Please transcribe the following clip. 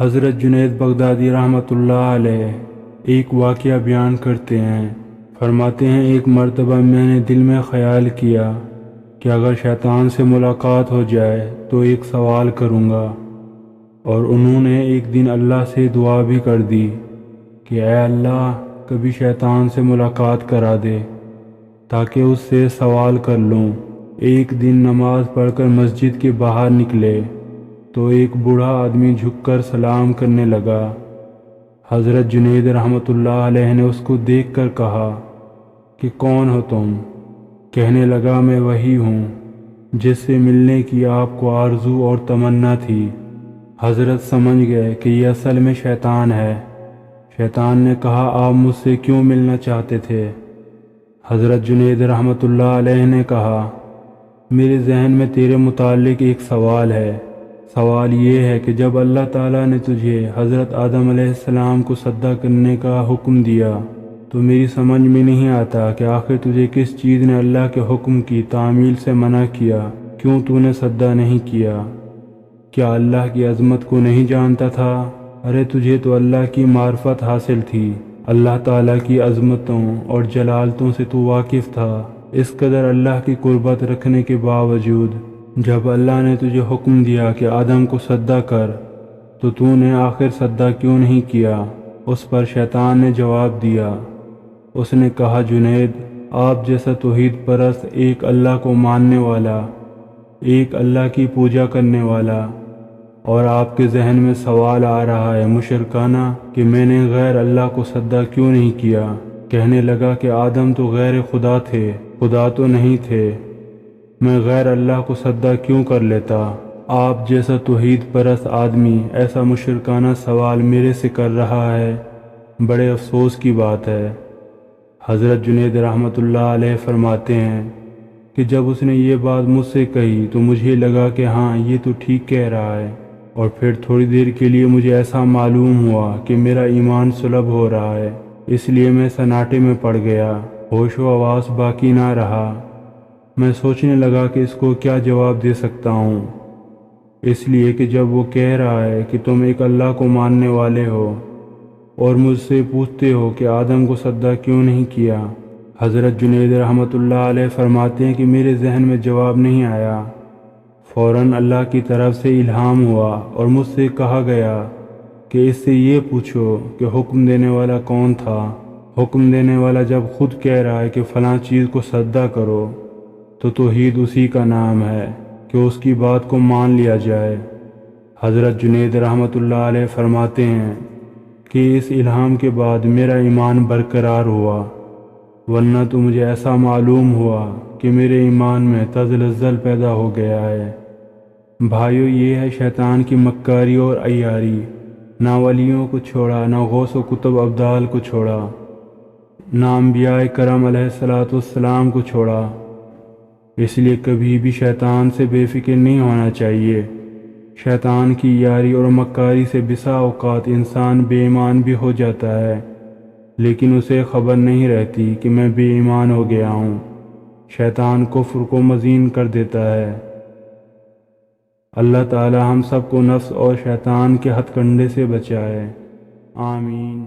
حضرت جنید بغدادی رحمۃ اللہ علیہ ایک واقعہ بیان کرتے ہیں۔ فرماتے ہیں ایک مرتبہ میں نے دل میں خیال کیا کہ اگر شیطان سے ملاقات ہو جائے تو ایک سوال کروں گا، اور انہوں نے ایک دن اللہ سے دعا بھی کر دی کہ اے اللہ کبھی شیطان سے ملاقات کرا دے تاکہ اس سے سوال کر لوں۔ ایک دن نماز پڑھ کر مسجد کے باہر نکلے تو ایک بوڑھا آدمی جھک کر سلام کرنے لگا۔ حضرت جنید رحمۃ اللہ علیہ نے اس کو دیکھ کر کہا کہ کون ہو تم؟ کہنے لگا میں وہی ہوں جس سے ملنے کی آپ کو آرزو اور تمنا تھی۔ حضرت سمجھ گئے کہ یہ اصل میں شیطان ہے۔ شیطان نے کہا آپ مجھ سے کیوں ملنا چاہتے تھے؟ حضرت جنید رحمۃ اللہ علیہ نے کہا میرے ذہن میں تیرے متعلق ایک سوال ہے۔ سوال یہ ہے کہ جب اللہ تعالیٰ نے تجھے حضرت آدم علیہ السلام کو سجدہ کرنے کا حکم دیا تو میری سمجھ میں نہیں آتا کہ آخر تجھے کس چیز نے اللہ کے حکم کی تعمیل سے منع کیا؟ کیوں تو نے سجدہ نہیں کیا؟ کیا اللہ کی عظمت کو نہیں جانتا تھا؟ ارے تجھے تو اللہ کی معرفت حاصل تھی، اللہ تعالیٰ کی عظمتوں اور جلالتوں سے تو واقف تھا۔ اس قدر اللہ کی قربت رکھنے کے باوجود جب اللہ نے تجھے حکم دیا کہ آدم کو سجدہ کر تو نے آخر سجدہ کیوں نہیں کیا؟ اس پر شیطان نے جواب دیا، اس نے کہا جنید آپ جیسا توحید پرست، ایک اللہ کو ماننے والا، ایک اللہ کی پوجا کرنے والا، اور آپ کے ذہن میں سوال آ رہا ہے مشرکانہ کہ میں نے غیر اللہ کو سجدہ کیوں نہیں کیا؟ کہنے لگا کہ آدم تو غیر خدا تھے، خدا تو نہیں تھے، میں غیر اللہ کو سجدہ کیوں کر لیتا؟ آپ جیسا توحید پرست آدمی ایسا مشرکانہ سوال میرے سے کر رہا ہے، بڑے افسوس کی بات ہے۔ حضرت جنید رحمۃ اللہ علیہ فرماتے ہیں کہ جب اس نے یہ بات مجھ سے کہی تو مجھے لگا کہ ہاں یہ تو ٹھیک کہہ رہا ہے، اور پھر تھوڑی دیر کے لیے مجھے ایسا معلوم ہوا کہ میرا ایمان سلب ہو رہا ہے، اس لیے میں سناٹے میں پڑ گیا، ہوش و حواس باقی نہ رہا۔ میں سوچنے لگا کہ اس کو کیا جواب دے سکتا ہوں، اس لیے کہ جب وہ کہہ رہا ہے کہ تم ایک اللہ کو ماننے والے ہو اور مجھ سے پوچھتے ہو کہ آدم کو سجدہ کیوں نہیں کیا۔ حضرت جنید رحمۃ اللہ علیہ فرماتے ہیں کہ میرے ذہن میں جواب نہیں آیا، فوراً اللہ کی طرف سے الہام ہوا اور مجھ سے کہا گیا کہ اس سے یہ پوچھو کہ حکم دینے والا کون تھا۔ حکم دینے والا جب خود کہہ رہا ہے کہ فلاں چیز کو سجدہ کرو تو توحید اسی کا نام ہے کہ اس کی بات کو مان لیا جائے۔ حضرت جنید رحمۃ اللہ علیہ فرماتے ہیں کہ اس الہام کے بعد میرا ایمان برقرار ہوا، ورنہ تو مجھے ایسا معلوم ہوا کہ میرے ایمان میں تزلزل پیدا ہو گیا ہے۔ بھائیو یہ ہے شیطان کی مکاری اور عیاری، نہ ولیوں کو چھوڑا، نہ غوث و کتب ابدال کو چھوڑا، نہ انبیاء کرام علیہ السلام کو چھوڑا۔ اس لیے کبھی بھی شیطان سے بے فکر نہیں ہونا چاہیے۔ شیطان کی یاری اور مکاری سے بسا اوقات انسان بے ایمان بھی ہو جاتا ہے، لیکن اسے خبر نہیں رہتی کہ میں بے ایمان ہو گیا ہوں۔ شیطان کفر کو مزین کر دیتا ہے۔ اللہ تعالی ہم سب کو نفس اور شیطان کے ہتھ کنڈے سے بچائے، آمین۔